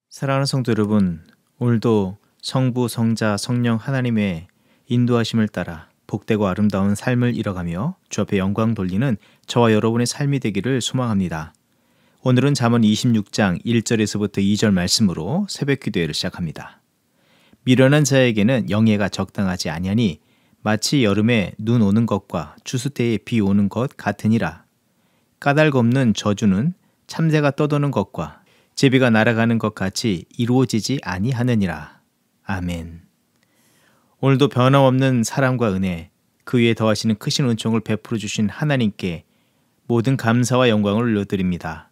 사랑하는 성도 여러분, 오늘도 성부, 성자, 성령 하나님의 인도하심을 따라 복되고 아름다운 삶을 이뤄가며 주 앞에 영광 돌리는 저와 여러분의 삶이 되기를 소망합니다. 오늘은 잠언 26장 1절에서부터 2절 말씀으로 새벽 기도회를 시작합니다. 미련한 자에게는 영예가 적당하지 아니하니 마치 여름에 눈 오는 것과 추수 때에 비 오는 것 같으니라. 까닭 없는 저주는 참새가 떠도는 것과 제비가 날아가는 것 같이 이루어지지 아니하느니라. 아멘. 오늘도 변함없는 사랑과 은혜, 그 위에 더하시는 크신 은총을 베풀어 주신 하나님께 모든 감사와 영광을 올려드립니다.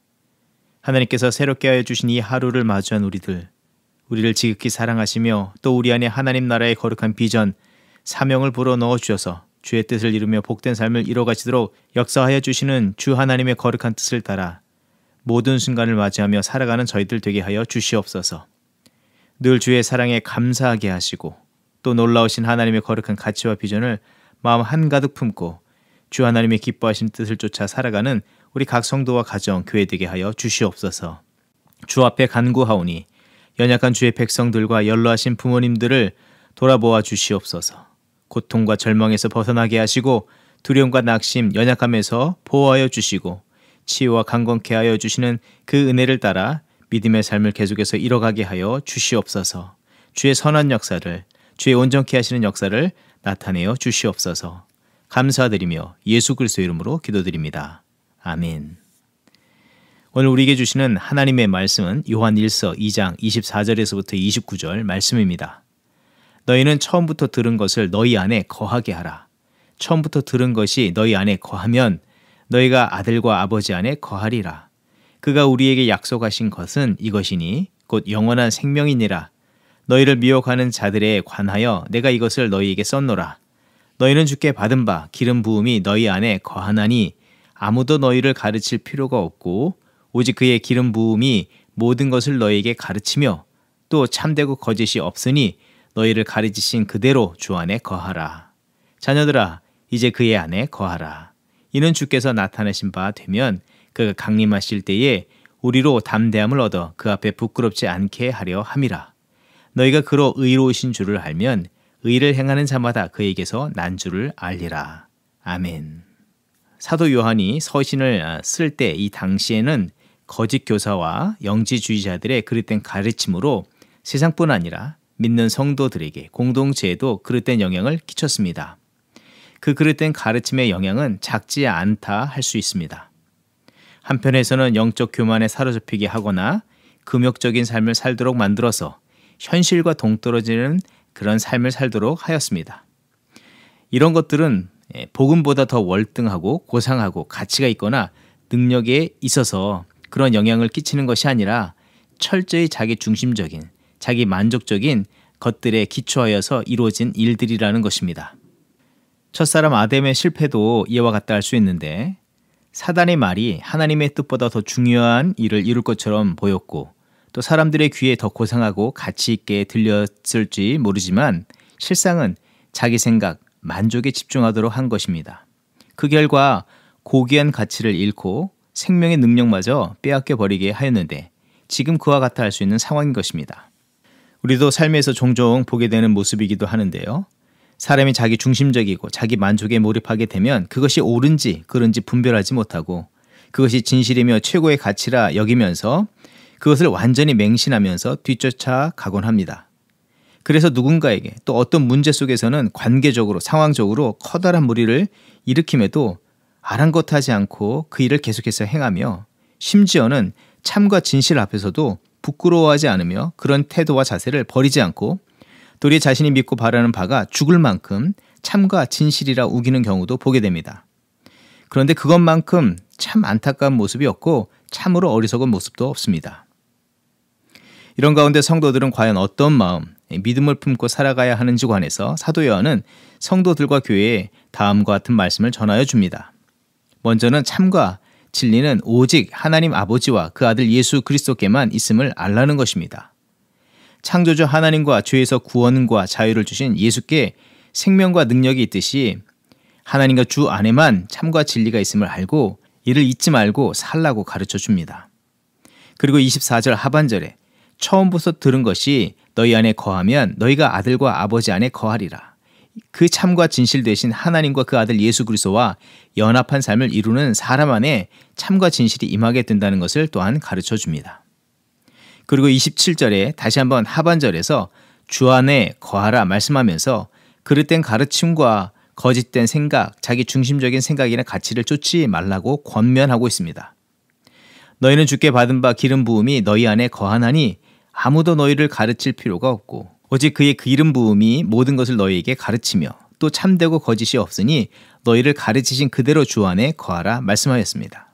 하나님께서 새롭게 하여 주신 이 하루를 마주한 우리를 지극히 사랑하시며 또 우리 안에 하나님 나라의 거룩한 비전, 사명을 불어넣어 주셔서 주의 뜻을 이루며 복된 삶을 이뤄가시도록 역사하여 주시는 주 하나님의 거룩한 뜻을 따라 모든 순간을 맞이하며 살아가는 저희들 되게 하여 주시옵소서. 늘 주의 사랑에 감사하게 하시고 또 놀라우신 하나님의 거룩한 가치와 비전을 마음 한가득 품고 주 하나님의 기뻐하신 뜻을 쫓아 살아가는 우리 각 성도와 가정, 교회 되게 하여 주시옵소서. 주 앞에 간구하오니 연약한 주의 백성들과 연로하신 부모님들을 돌아보아 주시옵소서. 고통과 절망에서 벗어나게 하시고 두려움과 낙심, 연약함에서 보호하여 주시고 치유와 강건케 하여 주시는 그 은혜를 따라 믿음의 삶을 계속해서 이뤄가게 하여 주시옵소서. 주의 선한 역사를, 주의 온전케 하시는 역사를 나타내어 주시옵소서. 감사드리며 예수 그리스도의 이름으로 기도드립니다. 아멘. 오늘 우리에게 주시는 하나님의 말씀은 요한 1서 2장 24절에서부터 29절 말씀입니다. 너희는 처음부터 들은 것을 너희 안에 거하게 하라. 처음부터 들은 것이 너희 안에 거하면 너희가 아들과 아버지 안에 거하리라. 그가 우리에게 약속하신 것은 이것이니 곧 영원한 생명이니라. 너희를 미혹하는 자들에 관하여 내가 이것을 너희에게 썼노라. 너희는 주께 받은 바 기름 부음이 너희 안에 거하나니 아무도 너희를 가르칠 필요가 없고 오직 그의 기름 부음이 모든 것을 너희에게 가르치며 또 참되고 거짓이 없으니 너희를 가르치신 그대로 주 안에 거하라. 자녀들아, 이제 그의 안에 거하라. 이는 주께서 나타내신 바 되면 그가 강림하실 때에 우리로 담대함을 얻어 그 앞에 부끄럽지 않게 하려 함이라. 너희가 그로 의로우신 줄을 알면 의를 행하는 자마다 그에게서 난 줄을 알리라. 아멘. 사도 요한이 서신을 쓸 때 이 당시에는 거짓 교사와 영지주의자들의 그릇된 가르침으로 세상뿐 아니라 믿는 성도들에게 공동체에도 그릇된 영향을 끼쳤습니다. 그 그릇된 가르침의 영향은 작지 않다 할 수 있습니다. 한편에서는 영적 교만에 사로잡히게 하거나 금욕적인 삶을 살도록 만들어서 현실과 동떨어지는 그런 삶을 살도록 하였습니다. 이런 것들은 복음보다 더 월등하고 고상하고 가치가 있거나 능력에 있어서 그런 영향을 끼치는 것이 아니라 철저히 자기 중심적인, 자기 만족적인 것들에 기초하여서 이루어진 일들이라는 것입니다. 첫사람 아담의 실패도 이와 같다 할 수 있는데 사단의 말이 하나님의 뜻보다 더 중요한 일을 이룰 것처럼 보였고 또 사람들의 귀에 더 고상하고 가치 있게 들렸을지 모르지만 실상은 자기 생각, 만족에 집중하도록 한 것입니다. 그 결과 고귀한 가치를 잃고 생명의 능력마저 빼앗겨 버리게 하였는데 지금 그와 같아 할 수 있는 상황인 것입니다. 우리도 삶에서 종종 보게 되는 모습이기도 하는데요. 사람이 자기 중심적이고 자기 만족에 몰입하게 되면 그것이 옳은지 그른지 분별하지 못하고 그것이 진실이며 최고의 가치라 여기면서 그것을 완전히 맹신하면서 뒤쫓아 가곤 합니다. 그래서 누군가에게 또 어떤 문제 속에서는 관계적으로 상황적으로 커다란 무리를 일으킴에도 아랑곳하지 않고 그 일을 계속해서 행하며 심지어는 참과 진실 앞에서도 부끄러워하지 않으며 그런 태도와 자세를 버리지 않고 도리어 자신이 믿고 바라는 바가 죽을 만큼 참과 진실이라 우기는 경우도 보게 됩니다. 그런데 그것만큼 참 안타까운 모습이 없고 참으로 어리석은 모습도 없습니다. 이런 가운데 성도들은 과연 어떤 마음, 믿음을 품고 살아가야 하는지 관해서 사도 요한은 성도들과 교회에 다음과 같은 말씀을 전하여 줍니다. 먼저는 참과 진리는 오직 하나님 아버지와 그 아들 예수 그리스도께만 있음을 알라는 것입니다. 창조주 하나님과 죄에서 구원과 자유를 주신 예수께 생명과 능력이 있듯이 하나님과 주 안에만 참과 진리가 있음을 알고 이를 잊지 말고 살라고 가르쳐 줍니다. 그리고 24절 하반절에 처음부터 들은 것이 너희 안에 거하면 너희가 아들과 아버지 안에 거하리라. 그 참과 진실 되신 하나님과 그 아들 예수 그리스도와 연합한 삶을 이루는 사람 안에 참과 진실이 임하게 된다는 것을 또한 가르쳐 줍니다. 그리고 27절에 다시 한번 하반절에서 주 안에 거하라 말씀하면서 그릇된 가르침과 거짓된 생각, 자기 중심적인 생각이나 가치를 쫓지 말라고 권면하고 있습니다. 너희는 주께 받은 바 기름 부음이 너희 안에 거하나니 아무도 너희를 가르칠 필요가 없고 오직 그의 기름 부음이 모든 것을 너희에게 가르치며 또 참되고 거짓이 없으니 너희를 가르치신 그대로 주 안에 거하라 말씀하였습니다.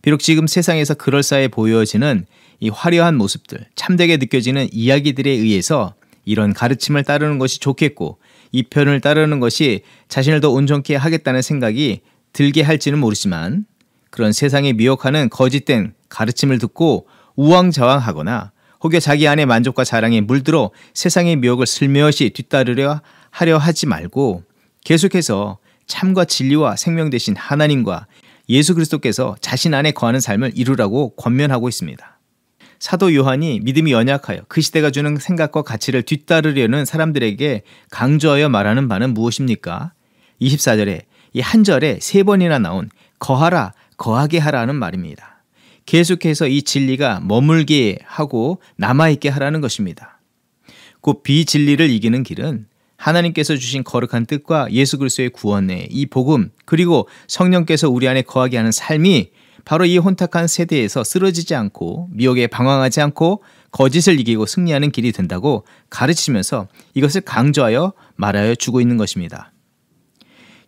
비록 지금 세상에서 그럴싸해 보여지는 이 화려한 모습들, 참되게 느껴지는 이야기들에 의해서 이런 가르침을 따르는 것이 좋겠고 이 편을 따르는 것이 자신을 더 온전케 하겠다는 생각이 들게 할지는 모르지만 그런 세상에 미혹하는 거짓된 가르침을 듣고 우왕좌왕하거나 혹여 자기 안의 만족과 자랑에 물들어 세상의 미혹을 슬며시 뒤따르려 하려 하지 말고 계속해서 참과 진리와 생명 되신 하나님과 예수 그리스도께서 자신 안에 거하는 삶을 이루라고 권면하고 있습니다. 사도 요한이 믿음이 연약하여 그 시대가 주는 생각과 가치를 뒤따르려는 사람들에게 강조하여 말하는 바는 무엇입니까? 24절에 이 한 절에 3번이나 나온 거하라, 거하게 하라는 말입니다. 계속해서 이 진리가 머물게 하고 남아있게 하라는 것입니다. 곧 비진리를 이기는 길은 하나님께서 주신 거룩한 뜻과 예수 그리스도의 구원의 이 복음 그리고 성령께서 우리 안에 거하게 하는 삶이 바로 이 혼탁한 세대에서 쓰러지지 않고 미혹에 방황하지 않고 거짓을 이기고 승리하는 길이 된다고 가르치면서 이것을 강조하여 말하여 주고 있는 것입니다.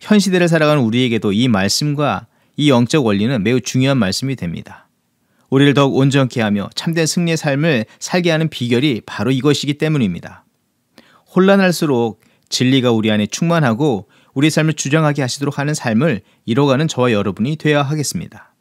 현 시대를 살아가는 우리에게도 이 말씀과 이 영적 원리는 매우 중요한 말씀이 됩니다. 우리를 더욱 온전케 하며 참된 승리의 삶을 살게 하는 비결이 바로 이것이기 때문입니다. 혼란할수록 진리가 우리 안에 충만하고 우리의 삶을 주장하게 하시도록 하는 삶을 이뤄가는 저와 여러분이 되어야 하겠습니다.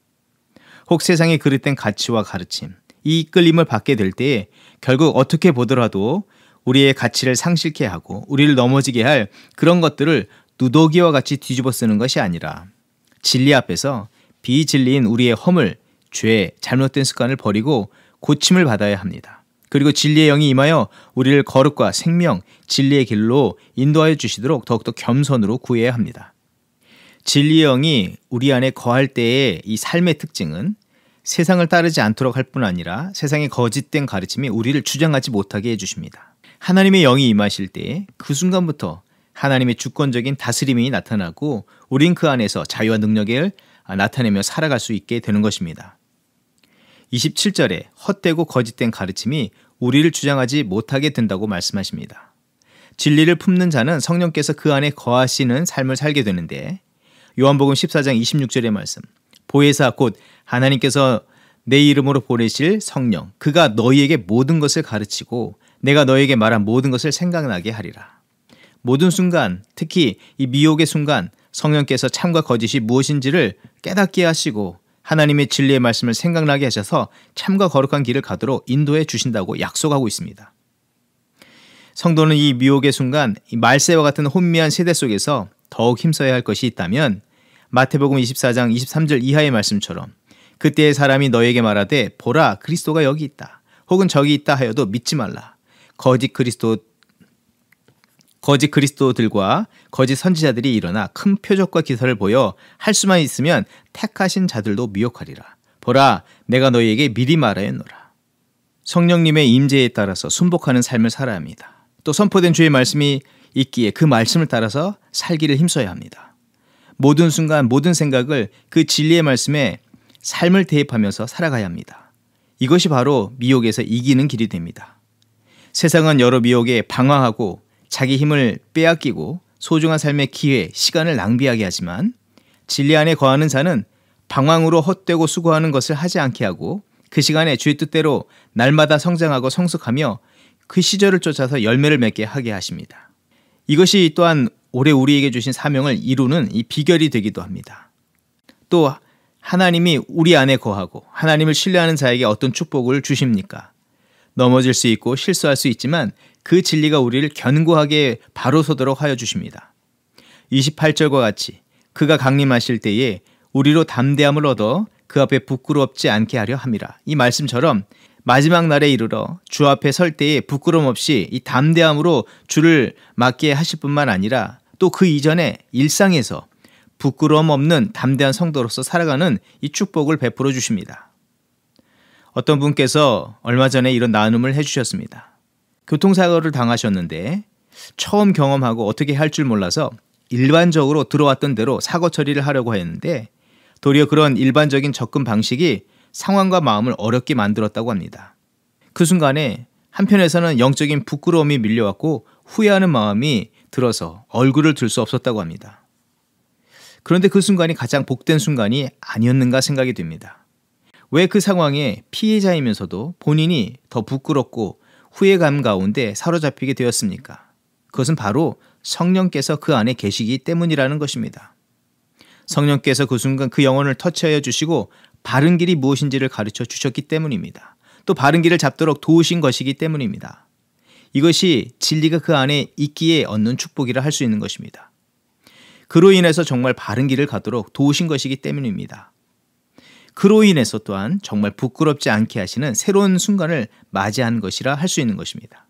혹 세상의 그릇된 가치와 가르침, 이 이끌림을 받게 될 때에 결국 어떻게 보더라도 우리의 가치를 상실케 하고 우리를 넘어지게 할 그런 것들을 누더기와 같이 뒤집어 쓰는 것이 아니라 진리 앞에서 비진리인 우리의 허물, 죄, 잘못된 습관을 버리고 고침을 받아야 합니다. 그리고 진리의 영이 임하여 우리를 거룩과 생명, 진리의 길로 인도하여 주시도록 더욱더 겸손으로 구해야 합니다. 진리의 영이 우리 안에 거할 때의 이 삶의 특징은 세상을 따르지 않도록 할 뿐 아니라 세상의 거짓된 가르침이 우리를 주장하지 못하게 해주십니다. 하나님의 영이 임하실 때 그 순간부터 하나님의 주권적인 다스림이 나타나고 우린 그 안에서 자유와 능력을 나타내며 살아갈 수 있게 되는 것입니다. 27절에 헛되고 거짓된 가르침이 우리를 주장하지 못하게 된다고 말씀하십니다. 진리를 품는 자는 성령께서 그 안에 거하시는 삶을 살게 되는데 요한복음 14장 26절의 말씀 보혜사 곧 하나님께서 내 이름으로 보내실 성령 그가 너희에게 모든 것을 가르치고 내가 너희에게 말한 모든 것을 생각나게 하리라. 모든 순간 특히 이 미혹의 순간 성령께서 참과 거짓이 무엇인지를 깨닫게 하시고 하나님의 진리의 말씀을 생각나게 하셔서 참과 거룩한 길을 가도록 인도해 주신다고 약속하고 있습니다. 성도는 이 미혹의 순간 이 말세와 같은 혼미한 세대 속에서 더욱 힘써야 할 것이 있다면 마태복음 24장 23절 이하의 말씀처럼 그때의 사람이 너에게 말하되 보라 그리스도가 여기 있다 혹은 저기 있다 하여도 믿지 말라. 거짓 그리스도들과 거짓 선지자들이 일어나 큰 표적과 기사를 보여 할 수만 있으면 택하신 자들도 미혹하리라. 보라 내가 너희에게 미리 말하였노라. 성령님의 임재에 따라서 순복하는 삶을 살아야 합니다. 또 선포된 주의 말씀이 있기에 그 말씀을 따라서 살기를 힘써야 합니다. 모든 순간 모든 생각을 그 진리의 말씀에 삶을 대입하면서 살아가야 합니다. 이것이 바로 미혹에서 이기는 길이 됩니다. 세상은 여러 미혹에 방황하고 자기 힘을 빼앗기고 소중한 삶의 기회, 시간을 낭비하게 하지만 진리 안에 거하는 자는 방황으로 헛되고 수고하는 것을 하지 않게 하고 그 시간에 주의 뜻대로 날마다 성장하고 성숙하며 그 시절을 쫓아서 열매를 맺게 하게 하십니다. 이것이 또한 올해 우리에게 주신 사명을 이루는 이 비결이 되기도 합니다. 또 하나님이 우리 안에 거하고 하나님을 신뢰하는 자에게 어떤 축복을 주십니까? 넘어질 수 있고 실수할 수 있지만 그 진리가 우리를 견고하게 바로 서도록 하여 주십니다. 28절과 같이 그가 강림하실 때에 우리로 담대함을 얻어 그 앞에 부끄럽지 않게 하려 함이라. 이 말씀처럼 마지막 날에 이르러 주 앞에 설 때에 부끄럼 없이 이 담대함으로 주를 맞게 하실 뿐만 아니라 또 그 이전에 일상에서 부끄러움 없는 담대한 성도로서 살아가는 이 축복을 베풀어 주십니다. 어떤 분께서 얼마 전에 이런 나눔을 해주셨습니다. 교통사고를 당하셨는데 처음 경험하고 어떻게 할 줄 몰라서 일반적으로 들어왔던 대로 사고 처리를 하려고 했는데 도리어 그런 일반적인 접근 방식이 상황과 마음을 어렵게 만들었다고 합니다. 그 순간에 한편에서는 영적인 부끄러움이 밀려왔고 후회하는 마음이 들어서 얼굴을 들 수 없었다고 합니다. 그런데 그 순간이 가장 복된 순간이 아니었는가 생각이 됩니다. 왜 그 상황에 피해자이면서도 본인이 더 부끄럽고 후회감 가운데 사로잡히게 되었습니까? 그것은 바로 성령께서 그 안에 계시기 때문이라는 것입니다. 성령께서 그 순간 그 영혼을 터치하여 주시고 바른 길이 무엇인지를 가르쳐 주셨기 때문입니다. 또 바른 길을 잡도록 도우신 것이기 때문입니다. 이것이 진리가 그 안에 있기에 얻는 축복이라 할 수 있는 것입니다. 그로 인해서 정말 바른 길을 가도록 도우신 것이기 때문입니다. 그로 인해서 또한 정말 부끄럽지 않게 하시는 새로운 순간을 맞이한 것이라 할 수 있는 것입니다.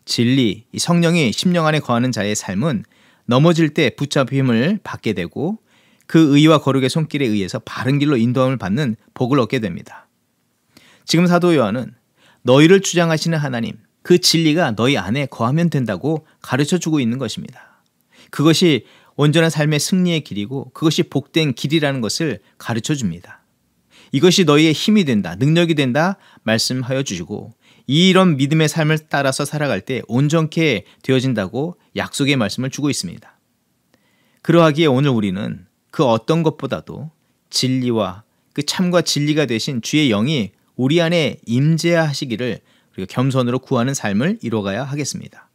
진리, 이 성령이 심령 안에 거하는 자의 삶은 넘어질 때 붙잡힘을 받게 되고 그 의와 거룩의 손길에 의해서 바른 길로 인도함을 받는 복을 얻게 됩니다. 지금 사도 요한은 너희를 주장하시는 하나님, 그 진리가 너희 안에 거하면 된다고 가르쳐주고 있는 것입니다. 그것이 온전한 삶의 승리의 길이고 그것이 복된 길이라는 것을 가르쳐줍니다. 이것이 너희의 힘이 된다, 능력이 된다 말씀하여 주시고 이런 믿음의 삶을 따라서 살아갈 때 온전케 되어진다고 약속의 말씀을 주고 있습니다. 그러하기에 오늘 우리는 그 어떤 것보다도 진리와 그 참과 진리가 되신 주의 영이 우리 안에 임재하시기를 우리가 겸손으로 구하는 삶을 이뤄가야 하겠습니다.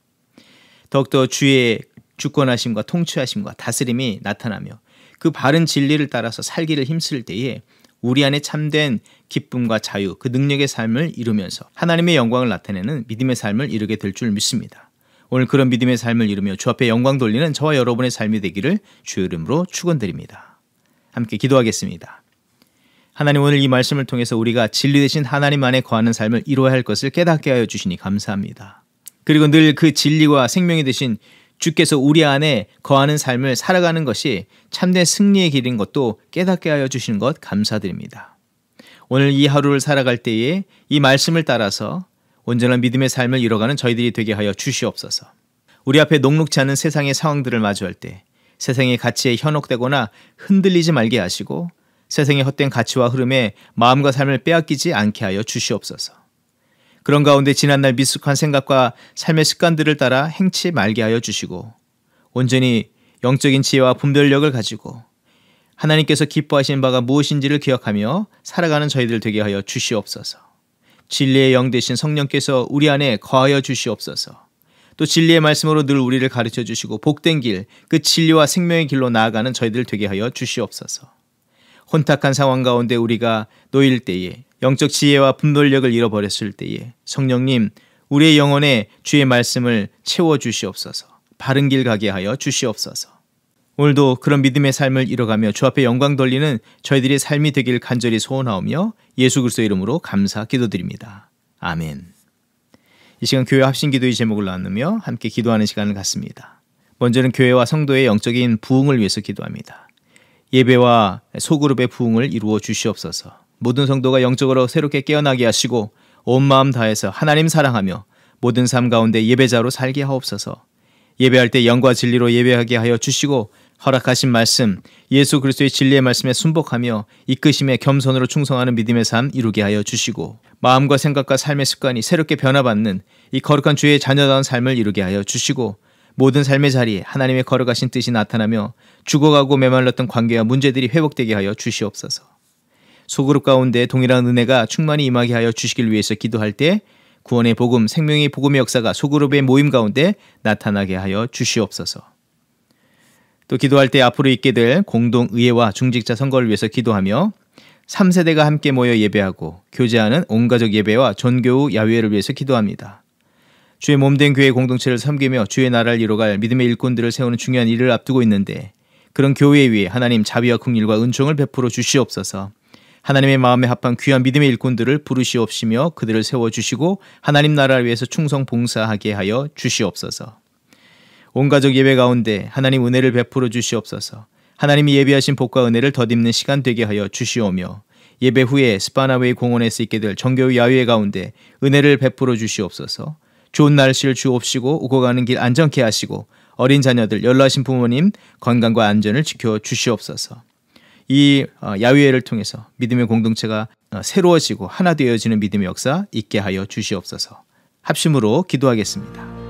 더욱더 주의 주권하심과 통치하심과 다스림이 나타나며 그 바른 진리를 따라서 살기를 힘쓸 때에 우리 안에 참된 기쁨과 자유, 그 능력의 삶을 이루면서 하나님의 영광을 나타내는 믿음의 삶을 이루게 될 줄 믿습니다. 오늘 그런 믿음의 삶을 이루며 주 앞에 영광 돌리는 저와 여러분의 삶이 되기를 주의 이름으로 축원드립니다. 함께 기도하겠습니다. 하나님, 오늘 이 말씀을 통해서 우리가 진리 되신 하나님 안에 거하는 삶을 이루어야 할 것을 깨닫게 하여 주시니 감사합니다. 그리고 늘 그 진리와 생명이 되신 주께서 우리 안에 거하는 삶을 살아가는 것이 참된 승리의 길인 것도 깨닫게 하여 주시는 것 감사드립니다. 오늘 이 하루를 살아갈 때에 이 말씀을 따라서 온전한 믿음의 삶을 이뤄가는 저희들이 되게 하여 주시옵소서. 우리 앞에 녹록지 않은 세상의 상황들을 마주할 때 세상의 가치에 현혹되거나 흔들리지 말게 하시고 세상의 헛된 가치와 흐름에 마음과 삶을 빼앗기지 않게 하여 주시옵소서. 그런 가운데 지난날 미숙한 생각과 삶의 습관들을 따라 행치 말게 하여 주시고 온전히 영적인 지혜와 분별력을 가지고 하나님께서 기뻐하시는 바가 무엇인지를 기억하며 살아가는 저희들 되게 하여 주시옵소서. 진리의 영 되신 성령께서 우리 안에 거하여 주시옵소서. 또 진리의 말씀으로 늘 우리를 가르쳐 주시고 복된 길, 그 진리와 생명의 길로 나아가는 저희들 되게 하여 주시옵소서. 혼탁한 상황 가운데 우리가 놓일 때에 영적 지혜와 분별력을 잃어버렸을 때에 성령님, 우리의 영혼에 주의 말씀을 채워주시옵소서. 바른 길 가게 하여 주시옵소서. 오늘도 그런 믿음의 삶을 이뤄가며 주 앞에 영광 돌리는 저희들의 삶이 되길 간절히 소원하오며 예수 그리스도의 이름으로 감사 기도드립니다. 아멘. 이 시간 교회 합심기도의 제목을 나누며 함께 기도하는 시간을 갖습니다. 먼저는 교회와 성도의 영적인 부흥을 위해서 기도합니다. 예배와 소그룹의 부흥을 이루어 주시옵소서. 모든 성도가 영적으로 새롭게 깨어나게 하시고 온 마음 다해서 하나님 사랑하며 모든 삶 가운데 예배자로 살게 하옵소서. 예배할 때 영과 진리로 예배하게 하여 주시고 허락하신 말씀, 예수 그리스도의 진리의 말씀에 순복하며 이끄심에 겸손으로 충성하는 믿음의 삶 이루게 하여 주시고 마음과 생각과 삶의 습관이 새롭게 변화받는 이 거룩한 주의 자녀다운 삶을 이루게 하여 주시고 모든 삶의 자리에 하나님의 거룩하신 뜻이 나타나며 죽어가고 메말랐던 관계와 문제들이 회복되게 하여 주시옵소서. 소그룹 가운데 동일한 은혜가 충만히 임하게 하여 주시길 위해서 기도할 때 구원의 복음, 생명의 복음의 역사가 소그룹의 모임 가운데 나타나게 하여 주시옵소서. 또 기도할 때 앞으로 있게 될 공동의회와 중직자 선거를 위해서 기도하며 3세대가 함께 모여 예배하고 교제하는 온가족 예배와 전교우 야외를 위해서 기도합니다. 주의 몸된 교회 공동체를 섬기며 주의 나라를 이뤄갈 믿음의 일꾼들을 세우는 중요한 일을 앞두고 있는데 그런 교회 위에 하나님 자비와 긍휼과 은총을 베풀어 주시옵소서. 하나님의 마음에 합한 귀한 믿음의 일꾼들을 부르시옵시며 그들을 세워주시고 하나님 나라를 위해서 충성 봉사하게 하여 주시옵소서. 온 가족 예배 가운데 하나님 은혜를 베풀어 주시옵소서. 하나님이 예비하신 복과 은혜를 덧입는 시간 되게 하여 주시오며 예배 후에 스파나웨이 공원에서 있게 될 정교회 야유회 가운데 은혜를 베풀어 주시옵소서. 좋은 날씨를 주옵시고 오고 가는 길 안전케 하시고 어린 자녀들, 연로하신 부모님 건강과 안전을 지켜 주시옵소서. 이 야유회를 통해서 믿음의 공동체가 새로워지고 하나 되어지는 믿음의 역사 있게 하여 주시옵소서. 합심으로 기도하겠습니다.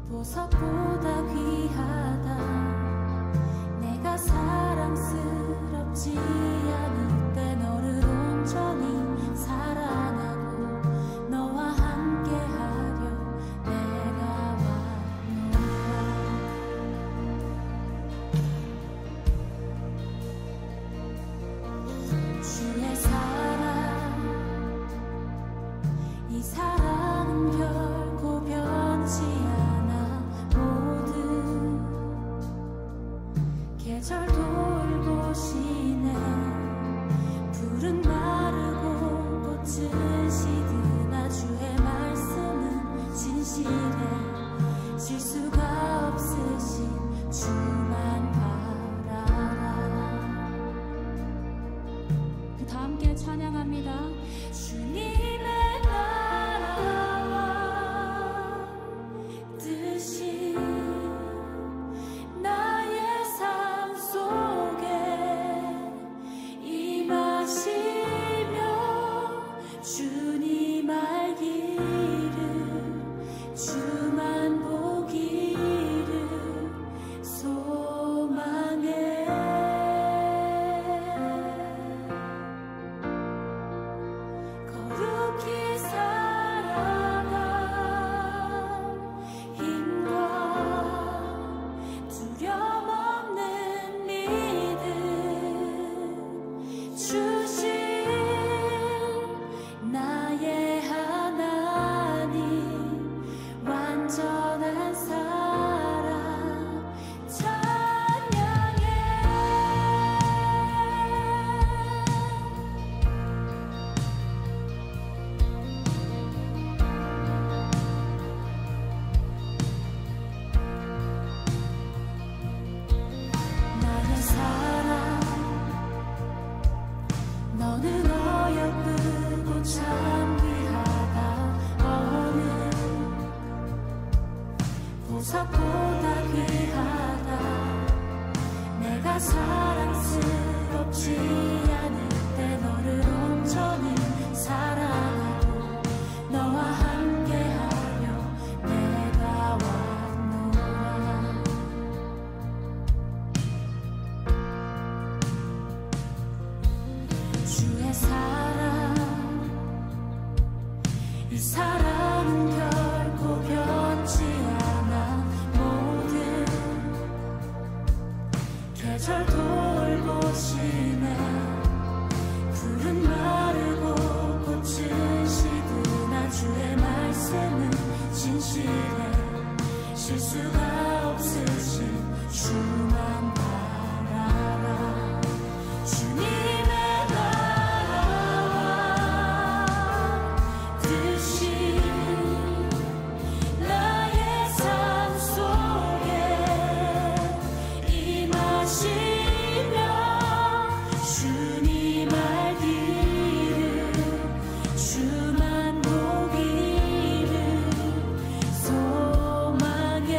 보석보다 귀하다. 내가 사랑스럽지 않을 때 너를 온전히 사랑하고 너와 함께하려 내가 왔노라. 주의 사랑, 이 사랑은 결코 변치 않아. 모든 계절 돌보시네. 푸른 마르고 꽃은 시드나 주의 말씀은 진실해. 실수가 없으신 주만 바라라. 다 함께 찬양합니다. 주님의 나라와 뜻이 나의 삶 속에 임하시며 주님 알기를 주만 보기를 소망해. 거룩히 살아가 힘과 두려움 없는 믿음 주신 나의 하나님 완전한 사랑 찬양해. 나의 사랑, 너는 어여쁘고 참 귀하다. 어느 보석보다 귀하다. 내가 사랑스럽지 않을 때 너를 온전히 사랑하고 너와 함께하려 내가 왔노라. 주의 사랑, 이 사랑은 결코 변치 않아. 모든 계절 돌보시네. 푸른 마르고 꽃은 시드나 주의 말씀은 진실해. 실수가 없으신 주만 바라라. 주님의 나라와 뜻이 나의 삶 속에 임하시며 주님 알기를 주만 보기를 소망해.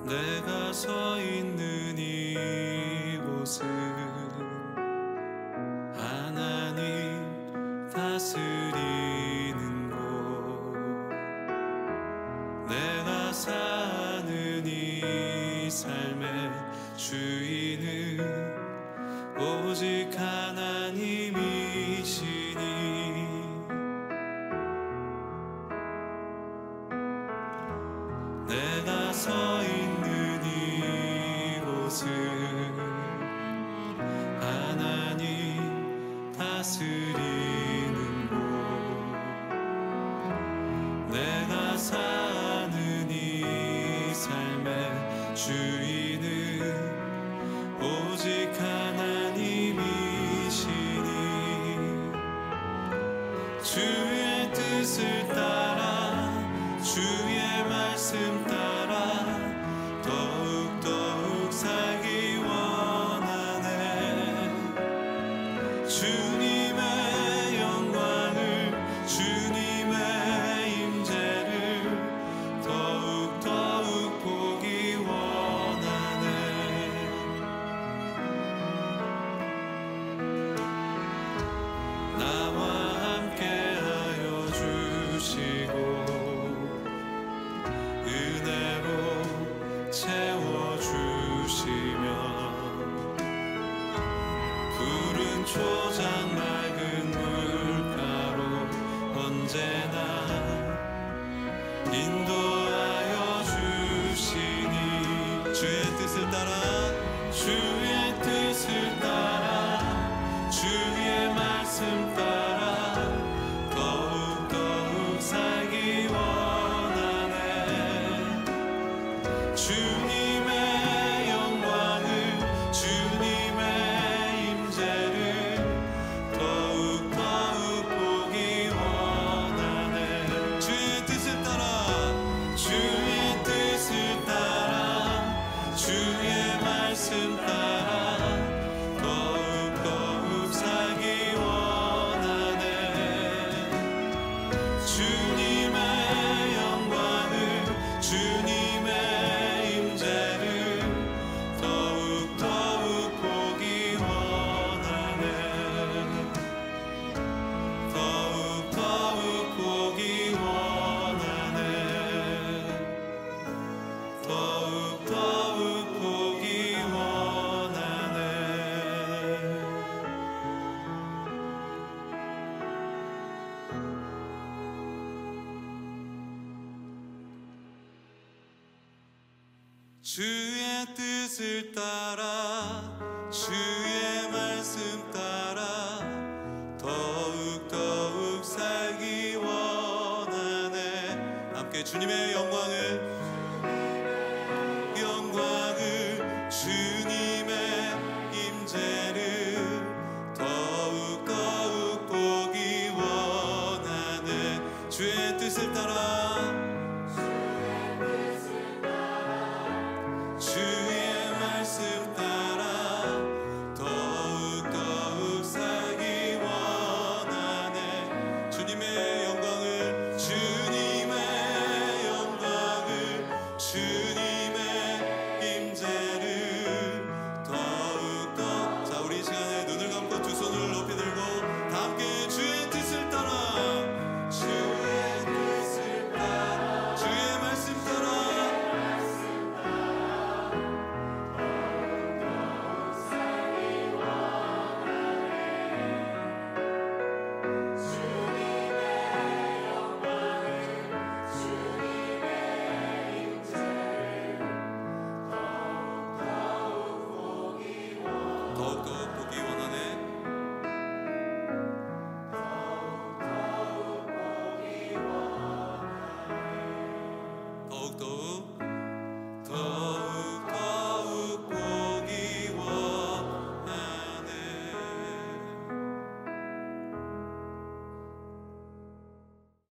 내가 서 있는 이곳은 하나님 다스리는 곳, 내가 사는 이 삶의 주인은 오직 하나님이시니 내가 서 있는 이곳은 하나님 다스리는 곳, 내가 사는 이 삶의 주인은 오직 하나님이시니 주의 뜻을 따라 주의 말씀 따라 더욱 살기 원하네. 주님의 영광을 주님의 임재를 더욱 보기 원하네. 나와 함께하여 주시고 은혜로 채워주시며 푸른 초장 맑은 물가로 언제나 인도하여 주시니 주의 뜻을 따라 주의 뜻을 따라 주의 말씀 따라 더욱 살기 원하네. 주님의 영광을 주님의 임재를 더욱 보기 원하네. 주의 뜻을 따라 주의 뜻을 따라 주의 말씀 따라 더욱 살기 원하네. 주님의 영광을 주님의 임재를 더욱 보기 원하네. 더욱 보기 원하네. 더욱 보기 원하네. 주의 뜻을 따라 주의 말씀 따라 더욱 살기 원하네. 함께 주님의 영광을 주님의 임재를 더욱 보기 원하네. 주의 뜻을 따라 주의 말씀 따라 더욱 살기 원하네. 주님의 영광을 주님의 영광을